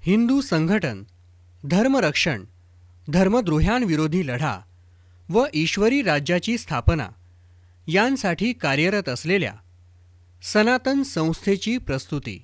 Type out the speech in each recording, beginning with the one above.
हिंदू संघटन, धर्मरक्षण, धर्मद्रोह्यांविरोधी लढा व ईश्वरी राज्याची स्थापना यांसाठी कार्यरत असलेल्या सनातन संस्थेची प्रस्तुती.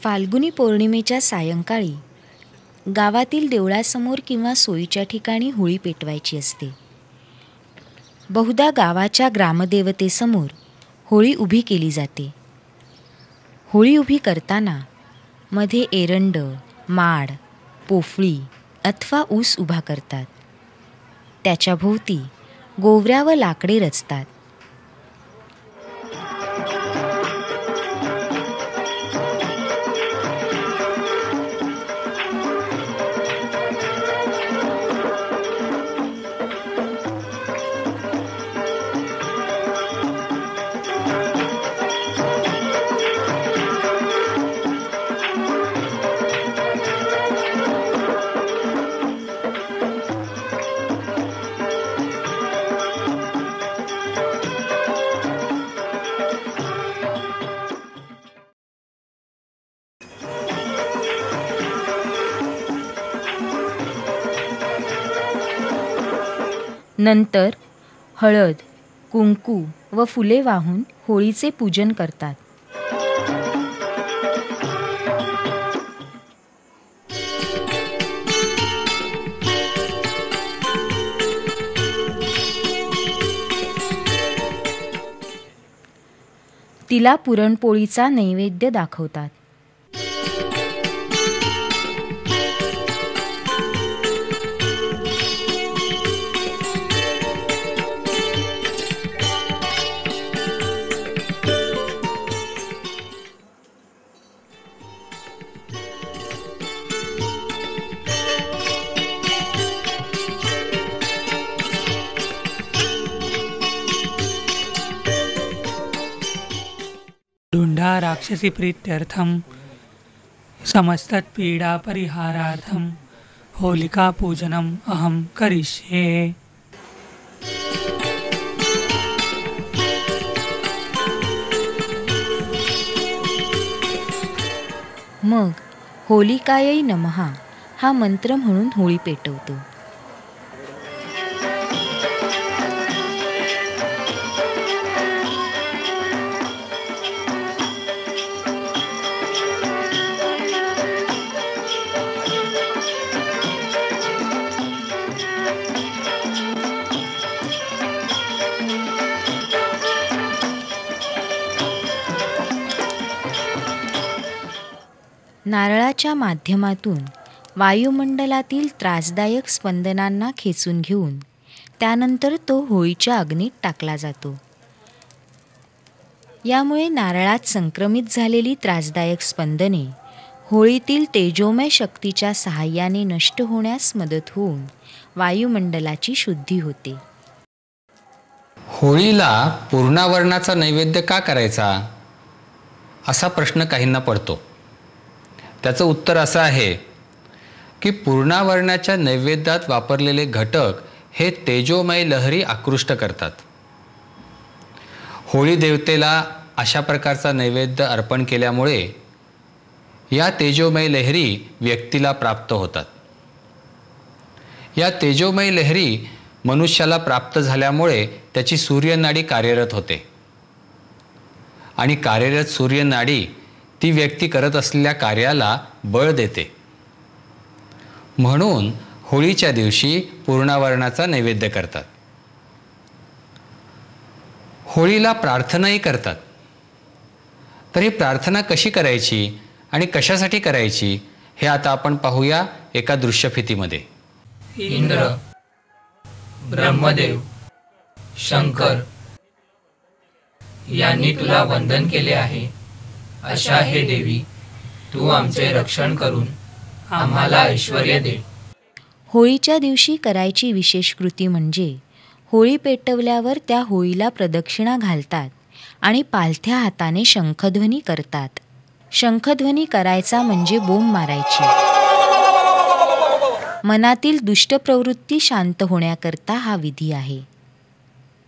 फाल्गुनी पौर्णिमेच्या सायंकाळी गावातील देवळासमोर किंवा सोयीच्या ठिकाणी होळी पेटवायची असते. बहुधा गावाच्या ग्रामदेवतेसमोर होळी उभी केली जाते. होळी उभी करताना मध्ये एरंड, माड, पोफळी अथवा ऊस उभा करतात. त्याच्या भोवती गोवऱ्या व लाकडे रचतात. नंतर हळद, कुंकू व फुले वाहून होळीचे पूजन करतात. तिला पुरणपोळीचा नैवेद्य दाखवतात. ढुंढा राक्षसी प्रीत्यर्थम समस्तत पीडा परिहारार्थम होलिका पूजनम अहम करिष्ये. मग होलिकायै नमः हा मंत्र म्हणून होळी पेटवतो. नारळाच्या माध्यमातून वायुमंडलातील त्रासदायक स्पंदनांना खेचून घेऊन त्यानंतर तो होळीच्या अग्नीत टाकला जातो. यामुळे नारळात संक्रमित झालेली त्रासदायक स्पंदने होळीतील तेजोमय शक्तीच्या सहाय्याने नष्ट होण्यास मदत होऊन वायुमंडलाची शुद्धी होते. होळीला पूर्णावरणाचा नैवेद्य का करायचा असा प्रश्न काहींना पडतो. त्याचं उत्तर असं आहे की पूर्णावरणाच्या नैवेद्यात वापरलेले घटक हे तेजोमय लहरी आकृष्ट करतात. होळी देवतेला अशा प्रकारचा नैवेद्य अर्पण केल्यामुळे या तेजोमय लहरी व्यक्तीला प्राप्त होतात. या तेजोमय लहरी मनुष्याला प्राप्त झाल्यामुळे त्याची सूर्यनाडी कार्यरत होते आणि कार्यरत सूर्यनाडी ती व्यक्ती करत असलेल्या कार्याला बळ देते. म्हणून होळीच्या दिवशी पूर्णावरणाचा नैवेद्य करतात. होळीला प्रार्थनाही करतात. तर ही प्रार्थना कशी करायची आणि कशासाठी करायची हे आता आपण पाहूया एका दृश्यफितीमध्ये. इंद्र, ब्रह्मदेव, शंकर यांनी तुला वंदन केले आहे. अशा हे देवी, तू आमचे रक्षण करून आम्हाला ऐश्वर्य दे. होळीच्या दिवशी करायची विशेष कृती म्हणजे होळी पेटवल्यावर त्या होळीला प्रदक्षिणा घालतात आणि पालथ्या हाताने शंखध्वनी करतात. शंखध्वनी करायचा म्हणजे बोंब मारायची. मनातील दुष्ट प्रवृत्ती शांत होण्याकरता हा विधी आहे.